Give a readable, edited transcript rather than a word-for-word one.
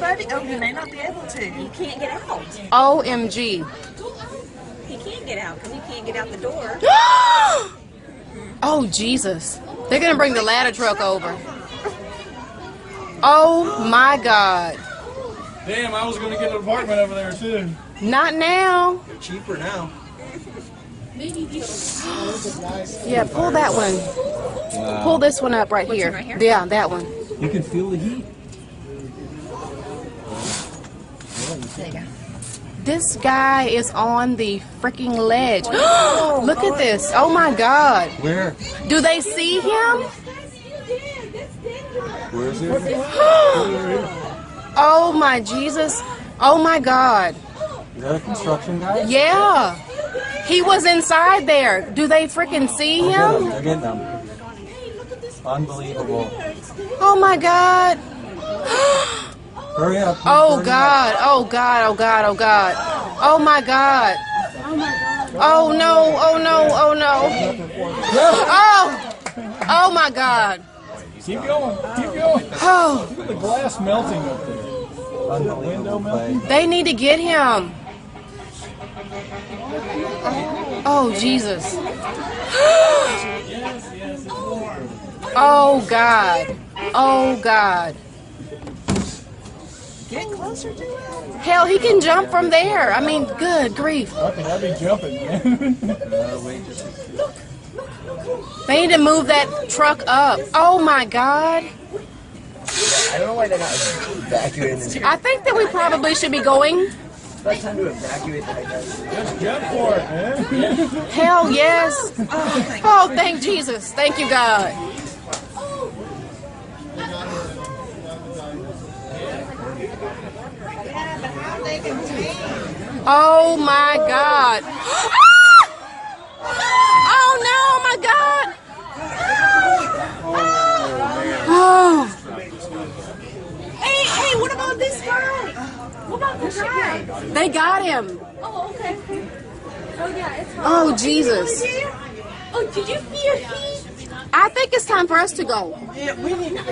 buddy. Oh, you may not be able to. He can't get out. OMG. He can't get out because he can't get out the door. Oh, Jesus. They're going to bring the ladder truck over. Oh, my God. Damn, I was going to get an apartment over there, too. Not now. They're cheaper now. Yeah, pull that one. Wow. Pull this one up right here. one right here? Yeah, that one. You can feel the heat. There you go. This guy is on the freaking ledge. Look at this. Oh, my God. Where? Do they see him? Where is it? Oh, my Jesus. Oh, my God. Is that a construction guy? Yeah. He was inside there. Do they freaking see him? They're getting them. Unbelievable. Oh, my God. Hurry up. Oh, Hurry God. up. Oh, God. Oh, God. Oh, God. Oh, my God. Oh, no. Oh, no. Oh, no. Oh. Oh, my God. Keep going. Keep going. Oh. Look at the glass melting up there. Unbelievable play. They need to get him. Oh, Jesus. Oh, God. Oh, God. Get closer to it. Hell, he can jump from there. I mean, good grief. Okay, I'd be jumping, man. Wait just a They need to move that truck up. Oh, my God. I don't know why they're not evacuating this. I think that we probably should be going. It's about time to evacuate that guy. Just jump for it, man. Hell yes. Oh, thank Jesus. Thank you, God. Oh, my God. Oh, no, my God. Oh. Hey, what about this guy? What about this guy? They got him. Oh, okay. Oh, yeah, it's fine. Oh, Jesus. Oh, did you feel heat? I think it's time for us to go. Yeah, we need to.